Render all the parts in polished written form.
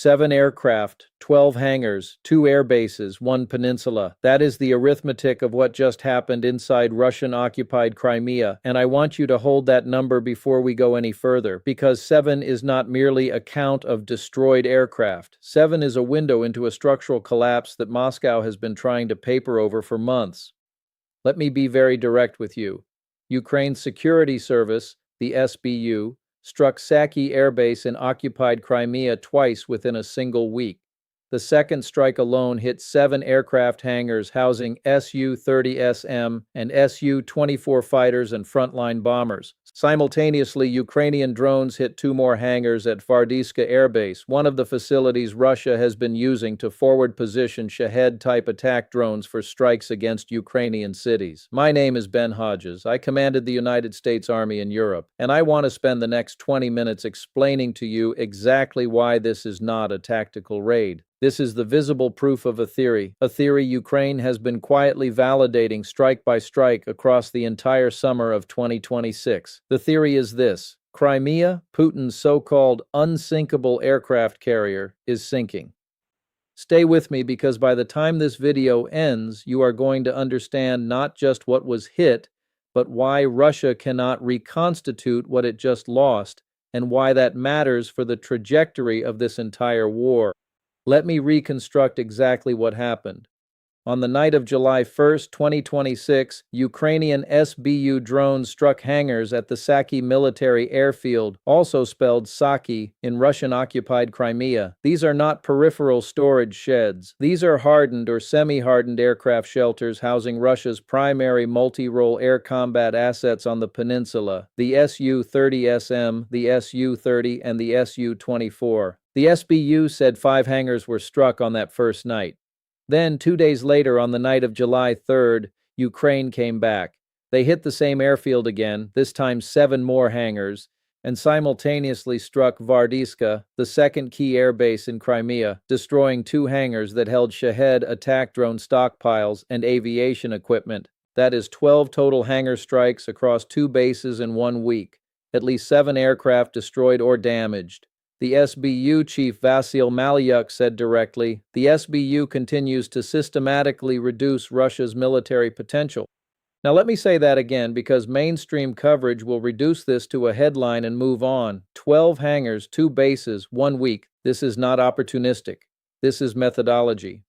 7 aircraft, 12 hangars, 2 air bases, 1 peninsula. That is the arithmetic of what just happened inside Russian-occupied Crimea, and I want you to hold that number before we go any further, because 7 is not merely a count of destroyed aircraft. 7 is a window into a structural collapse that Moscow has been trying to paper over for months. Let me be very direct with you. Ukraine's security service, the SBU, struck Saki Air Base in occupied Crimea twice within a single week. The second strike alone hit 7 aircraft hangars housing Su-30SM and Su-24 fighters and frontline bombers. Simultaneously, Ukrainian drones hit 2 more hangars at Vardiska Air Base, one of the facilities Russia has been using to forward position Shahed-type attack drones for strikes against Ukrainian cities. My name is Ben Hodges. I commanded the United States Army in Europe, and I want to spend the next 20 minutes explaining to you exactly why this is not a tactical raid. This is the visible proof of a theory Ukraine has been quietly validating strike by strike across the entire summer of 2026. The theory is this: Crimea, Putin's so-called unsinkable aircraft carrier, is sinking. Stay with me, because by the time this video ends, you are going to understand not just what was hit, but why Russia cannot reconstitute what it just lost, and why that matters for the trajectory of this entire war. Let me reconstruct exactly what happened. On the night of July 1st, 2026, Ukrainian SBU drones struck hangars at the Saki military airfield, also spelled Saki, in Russian-occupied Crimea. These are not peripheral storage sheds. These are hardened or semi-hardened aircraft shelters housing Russia's primary multi-role air combat assets on the peninsula, the Su-30SM, the Su-30, and the Su-24. The SBU said 5 hangars were struck on that first night. Then, 2 days later, on the night of July 3rd, Ukraine came back. They hit the same airfield again, this time 7 more hangars, and simultaneously struck Vardiska, the second key airbase in Crimea, destroying 2 hangars that held Shahed attack drone stockpiles and aviation equipment. That is 12 total hangar strikes across 2 bases in 1 week. At least 7 aircraft destroyed or damaged. The SBU chief Vasyl Malyuk said directly, "The SBU continues to systematically reduce Russia's military potential." Now let me say that again, because mainstream coverage will reduce this to a headline and move on. 12 hangars, 2 bases, 1 week. This is not opportunistic. This is methodology.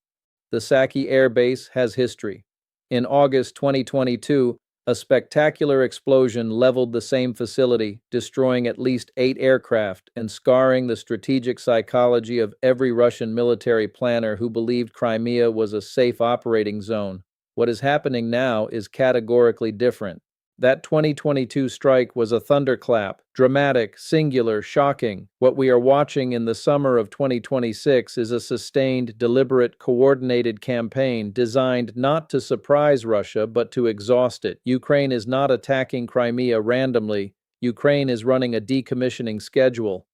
The Saki Air Base has history. In August 2022, a spectacular explosion leveled the same facility, destroying at least 8 aircraft and scarring the strategic psychology of every Russian military planner who believed Crimea was a safe operating zone. What is happening now is categorically different. That 2022 strike was a thunderclap, dramatic, singular, shocking. What we are watching in the summer of 2026 is a sustained, deliberate, coordinated campaign designed not to surprise Russia, but to exhaust it. Ukraine is not attacking Crimea randomly. Ukraine is running a decommissioning schedule.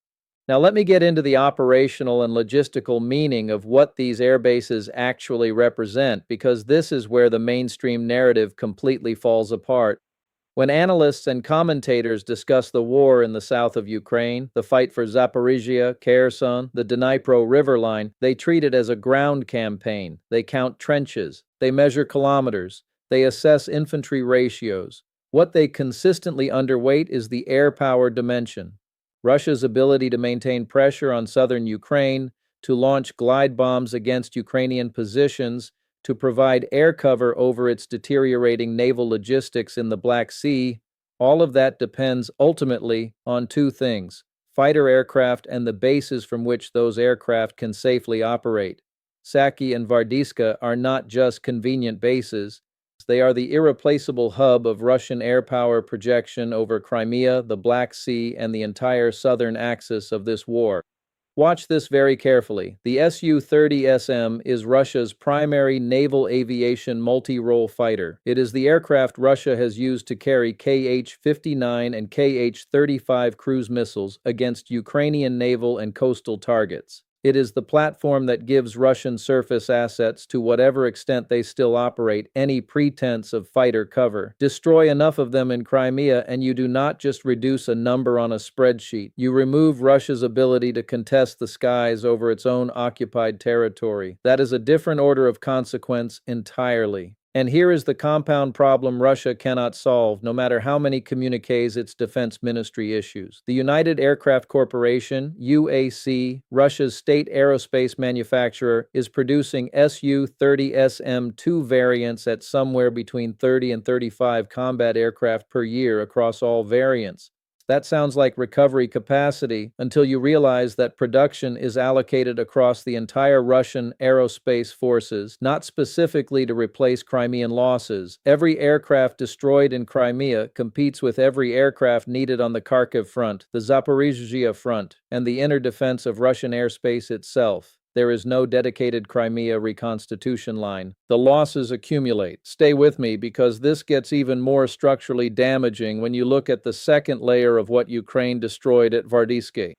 Now let me get into the operational and logistical meaning of what these air bases actually represent, because this is where the mainstream narrative completely falls apart. When analysts and commentators discuss the war in the south of Ukraine, the fight for Zaporizhia, Kherson, the Dnipro River line, they treat it as a ground campaign. They count trenches. They measure kilometers. They assess infantry ratios. What they consistently underweight is the air power dimension. Russia's ability to maintain pressure on southern Ukraine, to launch glide bombs against Ukrainian positions, to provide air cover over its deteriorating naval logistics in the Black Sea, all of that depends ultimately on 2 things: fighter aircraft and the bases from which those aircraft can safely operate. Saki and Vardiska are not just convenient bases. They are the irreplaceable hub of Russian air power projection over Crimea, the Black Sea, and the entire southern axis of this war. Watch this very carefully. The Su-30SM is Russia's primary naval aviation multi-role fighter. It is the aircraft Russia has used to carry Kh-59 and Kh-35 cruise missiles against Ukrainian naval and coastal targets. It is the platform that gives Russian surface assets, to whatever extent they still operate, any pretense of fighter cover. Destroy enough of them in Crimea, and you do not just reduce a number on a spreadsheet. You remove Russia's ability to contest the skies over its own occupied territory. That is a different order of consequence entirely. And here is the compound problem Russia cannot solve, no matter how many communiques its defense ministry issues. The United Aircraft Corporation, UAC, Russia's state aerospace manufacturer, is producing Su-30SM-2 variants at somewhere between 30 and 35 combat aircraft per year across all variants. That sounds like recovery capacity until you realize that production is allocated across the entire Russian aerospace forces, not specifically to replace Crimean losses. Every aircraft destroyed in Crimea competes with every aircraft needed on the Kharkiv front, the Zaporizhzhia front, and the inner defense of Russian airspace itself. There is no dedicated Crimea reconstitution line. The losses accumulate. Stay with me, because this gets even more structurally damaging when you look at the second layer of what Ukraine destroyed at Vardyske.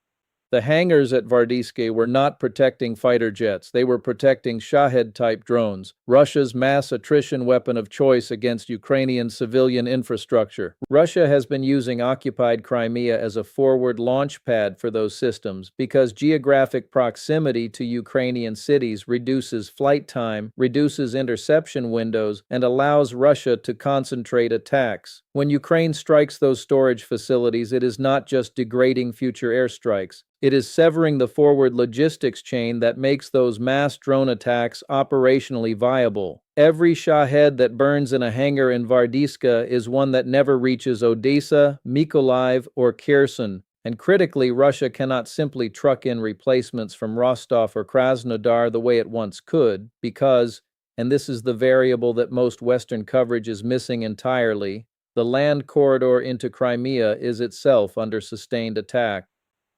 The hangars at Vardyske were not protecting fighter jets. They were protecting Shahed-type drones, Russia's mass attrition weapon of choice against Ukrainian civilian infrastructure. Russia has been using occupied Crimea as a forward launch pad for those systems because geographic proximity to Ukrainian cities reduces flight time, reduces interception windows, and allows Russia to concentrate attacks. When Ukraine strikes those storage facilities, it is not just degrading future airstrikes. It is severing the forward logistics chain that makes those mass drone attacks operationally viable. Every Shahed that burns in a hangar in Vardyska is one that never reaches Odessa, Mykolaiv, or Kherson. And critically, Russia cannot simply truck in replacements from Rostov or Krasnodar the way it once could, because, and this is the variable that most Western coverage is missing entirely, the land corridor into Crimea is itself under sustained attack.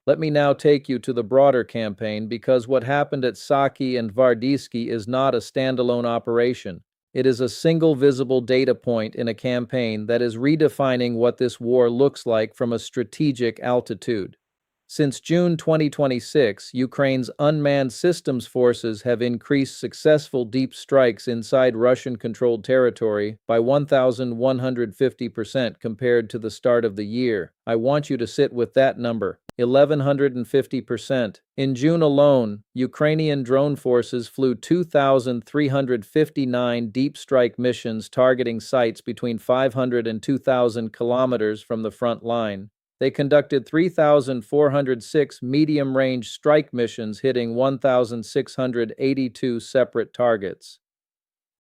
Let me now take you to the broader campaign, because what happened at Saki and Vardyski is not a standalone operation. It is a single visible data point in a campaign that is redefining what this war looks like from a strategic altitude. Since June 2026, Ukraine's unmanned systems forces have increased successful deep strikes inside Russian-controlled territory by 1,150% compared to the start of the year. I want you to sit with that number, 1,150%. In June alone, Ukrainian drone forces flew 2,359 deep strike missions targeting sites between 500 and 2,000 kilometers from the front line. They conducted 3,406 medium-range strike missions hitting 1,682 separate targets.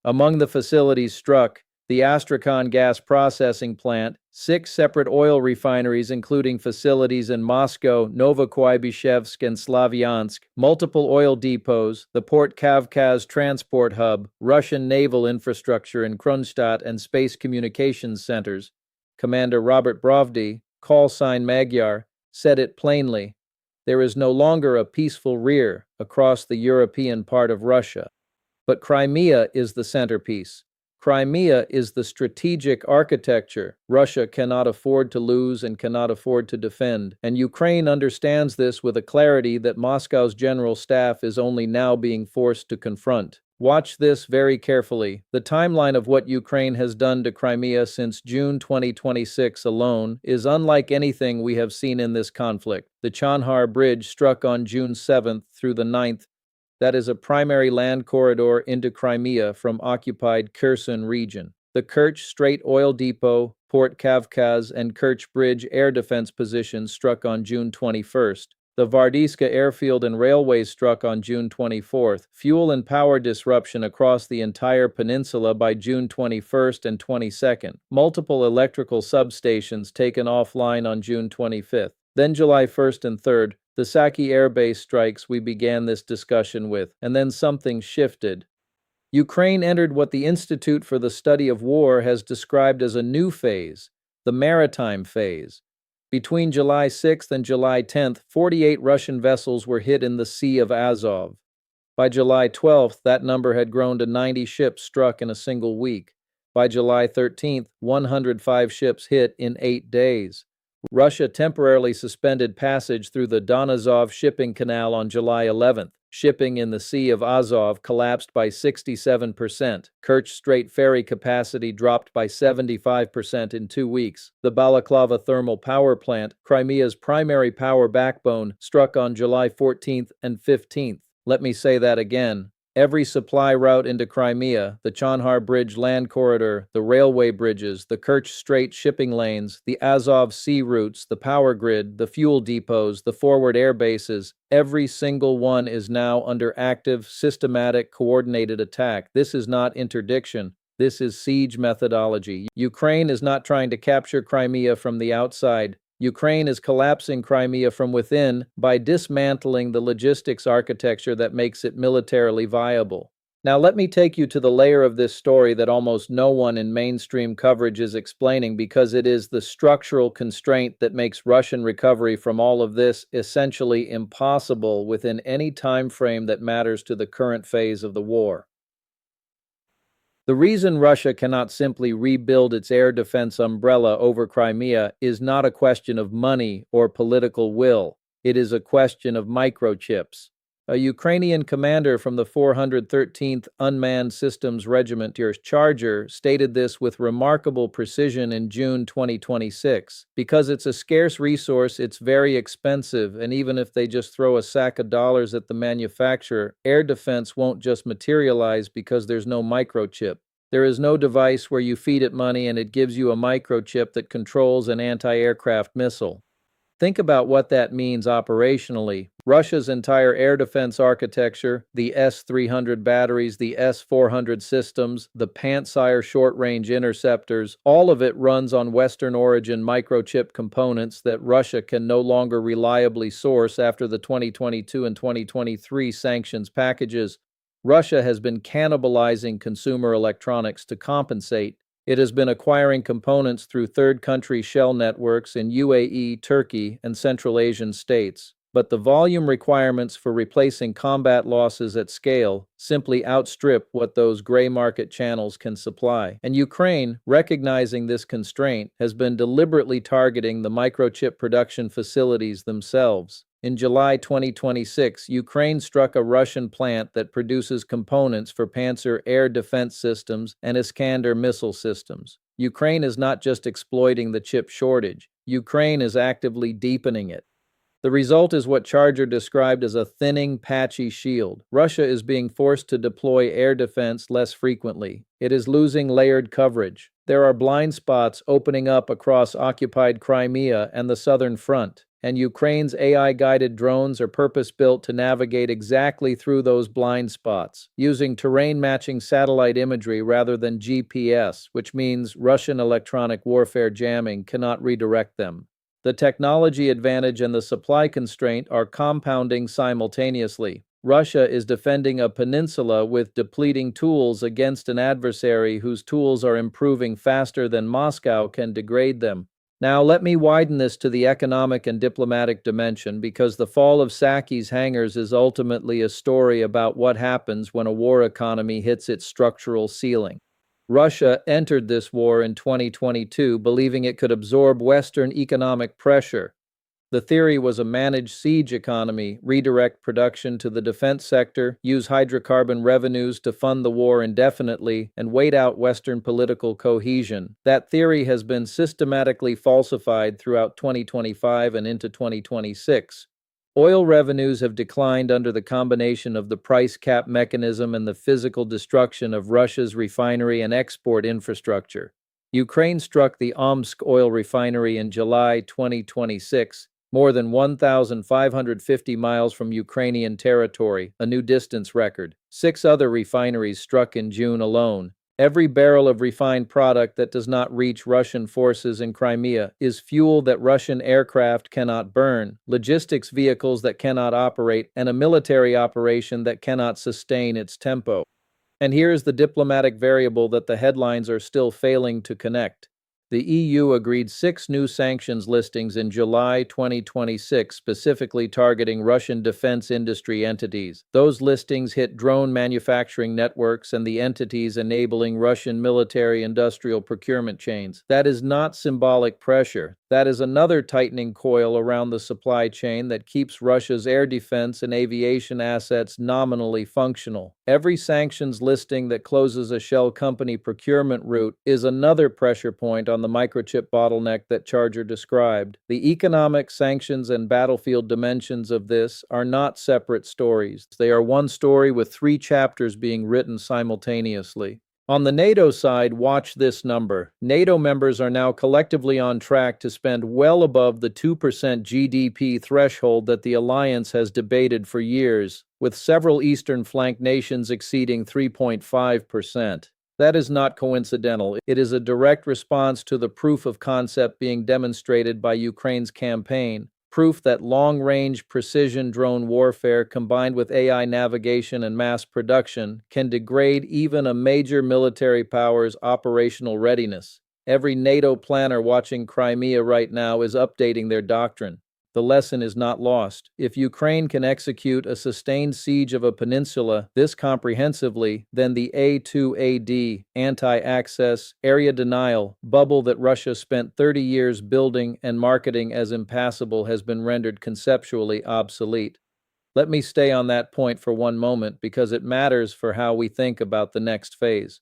Among the facilities struck, the Astrakhan gas processing plant, 6 separate oil refineries including facilities in Moscow, Novokuybishevsk, and Slavyansk, multiple oil depots, the Port Kavkaz transport hub, Russian naval infrastructure in Kronstadt, and space communications centers. Commander Robert Brovdy, call sign Magyar, said it plainly. There is no longer a peaceful rear across the European part of Russia. But Crimea is the centerpiece. Crimea is the strategic architecture Russia cannot afford to lose and cannot afford to defend, and Ukraine understands this with a clarity that Moscow's general staff is only now being forced to confront. Watch this very carefully. The timeline of what Ukraine has done to Crimea since June 2026 alone is unlike anything we have seen in this conflict. The Chandhar Bridge struck on June 7th through the 9th. That is a primary land corridor into Crimea from occupied Kherson region. The Kerch Strait Oil Depot, Port Kavkaz, and Kerch Bridge air defense positions struck on June 21st. The Vardyska airfield and railways struck on June 24th. Fuel and power disruption across the entire peninsula by June 21st and 22nd. Multiple electrical substations taken offline on June 25th. Then July 1st and 3rd, the Saki Air Base strikes we began this discussion with, and then something shifted. Ukraine entered what the Institute for the Study of War has described as a new phase, the maritime phase. Between July 6th and July 10th, 48 Russian vessels were hit in the Sea of Azov. By July 12th, that number had grown to 90 ships struck in a single week. By July 13th, 105 ships hit in 8 days. Russia temporarily suspended passage through the Donazov shipping canal on July 11th. Shipping in the Sea of Azov collapsed by 67%. Kerch Strait ferry capacity dropped by 75% in 2 weeks. The Balaklava thermal power plant, Crimea's primary power backbone, struck on July 14th and 15th. Let me say that again. Every supply route into Crimea, the Chonhar Bridge land corridor, the railway bridges, the Kerch Strait shipping lanes, the Azov sea routes, the power grid, the fuel depots, the forward air bases, every single one is now under active, systematic, coordinated attack. This is not interdiction. This is siege methodology. Ukraine is not trying to capture Crimea from the outside. Ukraine is collapsing Crimea from within by dismantling the logistics architecture that makes it militarily viable. Now, let me take you to the layer of this story that almost no one in mainstream coverage is explaining, because it is the structural constraint that makes Russian recovery from all of this essentially impossible within any time frame that matters to the current phase of the war. The reason Russia cannot simply rebuild its air defense umbrella over Crimea is not a question of money or political will. It is a question of microchips. A Ukrainian commander from the 413th Unmanned Systems Regiment, Charger, stated this with remarkable precision in June 2026. Because it's a scarce resource, it's very expensive, and even if they just throw a sack of dollars at the manufacturer, air defense won't just materialize because there's no microchip. There is no device where you feed it money and it gives you a microchip that controls an anti-aircraft missile. Think about what that means operationally. Russia's entire air defense architecture, the S-300 batteries, the S-400 systems, the Pantsir short-range interceptors, all of it runs on Western origin microchip components that Russia can no longer reliably source after the 2022 and 2023 sanctions packages. Russia has been cannibalizing consumer electronics to compensate. It has been acquiring components through third-country shell networks in UAE, Turkey, and Central Asian states. But the volume requirements for replacing combat losses at scale simply outstrip what those gray market channels can supply. And Ukraine, recognizing this constraint, has been deliberately targeting the microchip production facilities themselves. In July 2026, Ukraine struck a Russian plant that produces components for Pantsir air defense systems and Iskander missile systems. Ukraine is not just exploiting the chip shortage. Ukraine is actively deepening it. The result is what Charger described as a thinning, patchy shield. Russia is being forced to deploy air defense less frequently. It is losing layered coverage. There are blind spots opening up across occupied Crimea and the southern front, and Ukraine's AI-guided drones are purpose-built to navigate exactly through those blind spots, using terrain-matching satellite imagery rather than GPS, which means Russian electronic warfare jamming cannot redirect them. The technology advantage and the supply constraint are compounding simultaneously. Russia is defending a peninsula with depleting tools against an adversary whose tools are improving faster than Moscow can degrade them. Now, let me widen this to the economic and diplomatic dimension, because the fall of Saki's hangars is ultimately a story about what happens when a war economy hits its structural ceiling. Russia entered this war in 2022 believing it could absorb Western economic pressure. The theory was a managed siege economy, redirect production to the defense sector, use hydrocarbon revenues to fund the war indefinitely, and wait out Western political cohesion. That theory has been systematically falsified throughout 2025 and into 2026. Oil revenues have declined under the combination of the price cap mechanism and the physical destruction of Russia's refinery and export infrastructure. Ukraine struck the Omsk oil refinery in July 2026, more than 1,550 miles from Ukrainian territory, a new distance record. 6 other refineries struck in June alone. Every barrel of refined product that does not reach Russian forces in Crimea is fuel that Russian aircraft cannot burn, logistics vehicles that cannot operate, and a military operation that cannot sustain its tempo. And here is the diplomatic variable that the headlines are still failing to connect. The EU agreed 6 new sanctions listings in July 2026, specifically targeting Russian defense industry entities. Those listings hit drone manufacturing networks and the entities enabling Russian military-industrial procurement chains. That is not symbolic pressure. That is another tightening coil around the supply chain that keeps Russia's air defense and aviation assets nominally functional. Every sanctions listing that closes a shell company procurement route is another pressure point on the microchip bottleneck that Charger described. The economic, sanctions, and battlefield dimensions of this are not separate stories. They are one story with three chapters being written simultaneously. On the NATO side, watch this number. NATO members are now collectively on track to spend well above the 2% GDP threshold that the alliance has debated for years, with several eastern flank nations exceeding 3.5%. That is not coincidental. It is a direct response to the proof of concept being demonstrated by Ukraine's campaign. Proof that long-range precision drone warfare combined with AI navigation and mass production can degrade even a major military power's operational readiness. Every NATO planner watching Crimea right now is updating their doctrine. The lesson is not lost. If Ukraine can execute a sustained siege of a peninsula this comprehensively, then the A2AD, anti-access, area denial, bubble that Russia spent 30 years building and marketing as impassable has been rendered conceptually obsolete. Let me stay on that point for one moment because it matters for how we think about the next phase.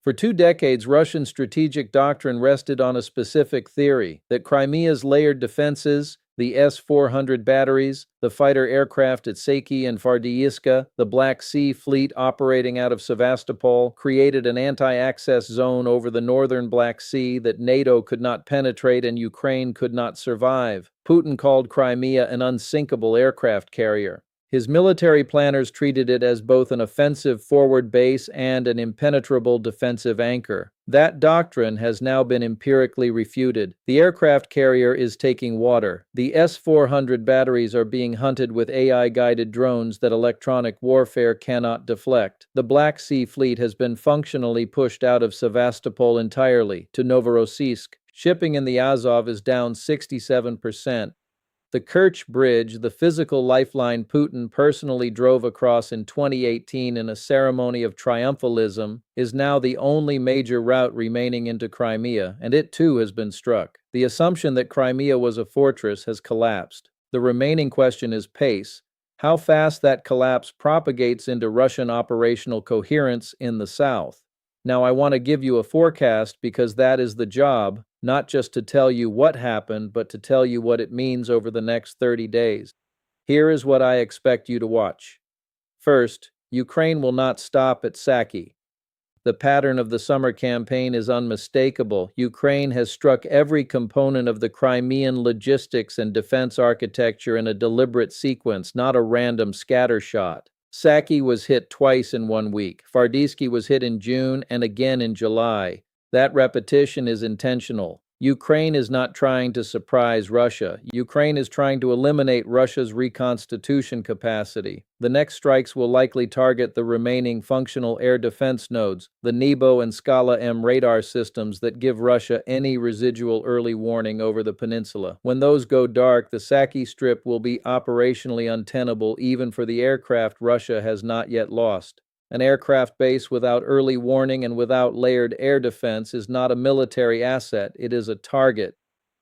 For 2 decades, Russian strategic doctrine rested on a specific theory that Crimea's layered defenses, the S-400 batteries, the fighter aircraft at Saki and Fardiivka, the Black Sea fleet operating out of Sevastopol, created an anti-access zone over the northern Black Sea that NATO could not penetrate and Ukraine could not survive. Putin called Crimea an unsinkable aircraft carrier. His military planners treated it as both an offensive forward base and an impenetrable defensive anchor. That doctrine has now been empirically refuted. The aircraft carrier is taking water. The S-400 batteries are being hunted with AI-guided drones that electronic warfare cannot deflect. The Black Sea fleet has been functionally pushed out of Sevastopol entirely to Novorossiysk. Shipping in the Azov is down 67%. The Kerch Bridge, the physical lifeline Putin personally drove across in 2018 in a ceremony of triumphalism, is now the only major route remaining into Crimea, and it too has been struck. The assumption that Crimea was a fortress has collapsed. The remaining question is pace. How fast that collapse propagates into Russian operational coherence in the south. Now, I want to give you a forecast because that is the job, not just to tell you what happened, but to tell you what it means over the next 30 days. Here is what I expect you to watch. First, Ukraine will not stop at Saki. The pattern of the summer campaign is unmistakable. Ukraine has struck every component of the Crimean logistics and defense architecture in a deliberate sequence, not a random scattershot. Saki was hit twice in 1 week. Fardiivka was hit in June and again in July. That repetition is intentional. Ukraine is not trying to surprise Russia. Ukraine is trying to eliminate Russia's reconstitution capacity. The next strikes will likely target the remaining functional air defense nodes, the Nebo and Scala M radar systems that give Russia any residual early warning over the peninsula. When those go dark, the Saki Strip will be operationally untenable even for the aircraft Russia has not yet lost. An aircraft base without early warning and without layered air defense is not a military asset, it is a target.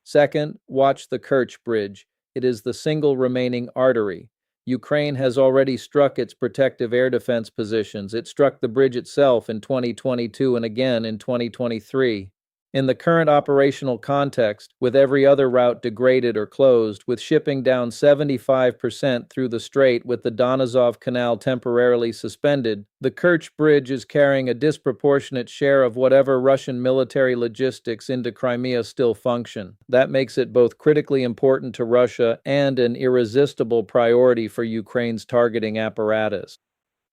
Second, watch the Kerch Bridge. It is the single remaining artery. Ukraine has already struck its protective air defense positions. It struck the bridge itself in 2022 and again in 2023. In the current operational context, with every other route degraded or closed, with shipping down 75% through the strait with the Donazov Canal temporarily suspended, the Kerch Bridge is carrying a disproportionate share of whatever Russian military logistics into Crimea still function. That makes it both critically important to Russia and an irresistible priority for Ukraine's targeting apparatus.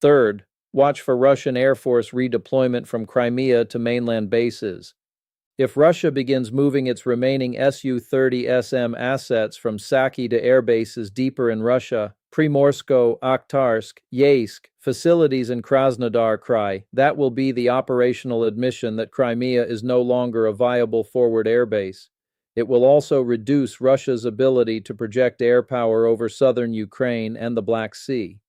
Third, watch for Russian Air Force redeployment from Crimea to mainland bases. If Russia begins moving its remaining Su-30SM assets from Saki to air bases deeper in Russia, Primorsko, Akhtarsk, Yeysk, facilities in Krasnodar Krai, that will be the operational admission that Crimea is no longer a viable forward airbase. It will also reduce Russia's ability to project air power over southern Ukraine and the Black Sea.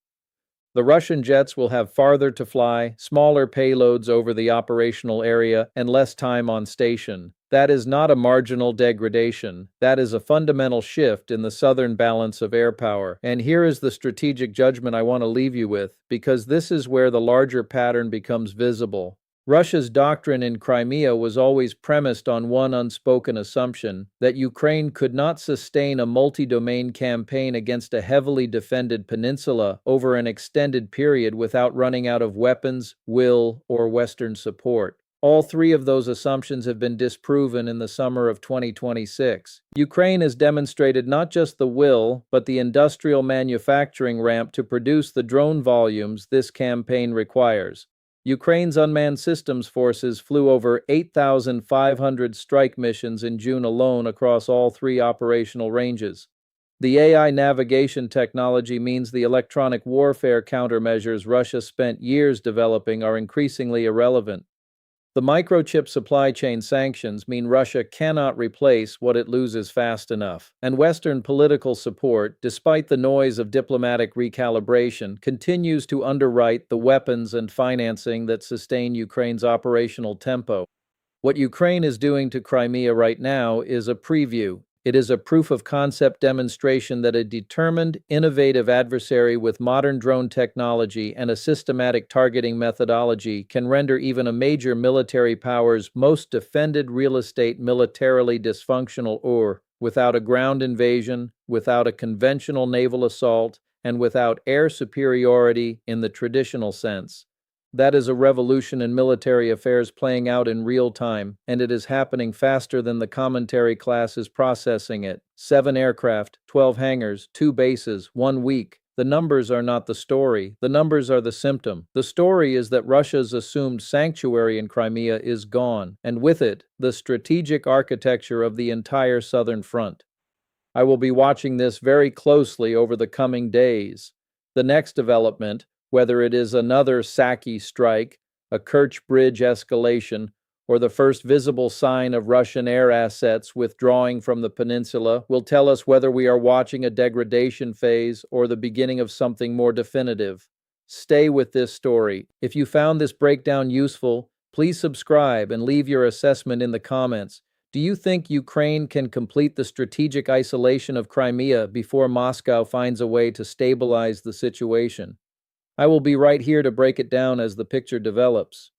The Russian jets will have farther to fly, smaller payloads over the operational area, and less time on station. That is not a marginal degradation. That is a fundamental shift in the southern balance of air power. And here is the strategic judgment I want to leave you with, because this is where the larger pattern becomes visible. Russia's doctrine in Crimea was always premised on one unspoken assumption, that Ukraine could not sustain a multi-domain campaign against a heavily defended peninsula over an extended period without running out of weapons, will, or Western support. All three of those assumptions have been disproven in the summer of 2026. Ukraine has demonstrated not just the will, but the industrial manufacturing ramp to produce the drone volumes this campaign requires. Ukraine's unmanned systems forces flew over 8,500 strike missions in June alone across all three operational ranges. The AI navigation technology means the electronic warfare countermeasures Russia spent years developing are increasingly irrelevant. The microchip supply chain sanctions mean Russia cannot replace what it loses fast enough, and Western political support, despite the noise of diplomatic recalibration, continues to underwrite the weapons and financing that sustain Ukraine's operational tempo. What Ukraine is doing to Crimea right now is a preview. It is a proof of concept demonstration that a determined, innovative adversary with modern drone technology and a systematic targeting methodology can render even a major military power's most defended real estate militarily dysfunctional or, without a ground invasion, without a conventional naval assault, and without air superiority in the traditional sense. That is a revolution in military affairs playing out in real time, and it is happening faster than the commentary class is processing it. 7 aircraft, 12 hangars, 2 bases, 1 week. The numbers are not the story. The numbers are the symptom. The story is that Russia's assumed sanctuary in Crimea is gone, and with it, the strategic architecture of the entire southern front. I will be watching this very closely over the coming days. The next development, whether it is another Saki strike, a Kerch Bridge escalation, or the first visible sign of Russian air assets withdrawing from the peninsula, will tell us whether we are watching a degradation phase or the beginning of something more definitive. Stay with this story. If you found this breakdown useful, please subscribe and leave your assessment in the comments. Do you think Ukraine can complete the strategic isolation of Crimea before Moscow finds a way to stabilize the situation? I will be right here to break it down as the picture develops.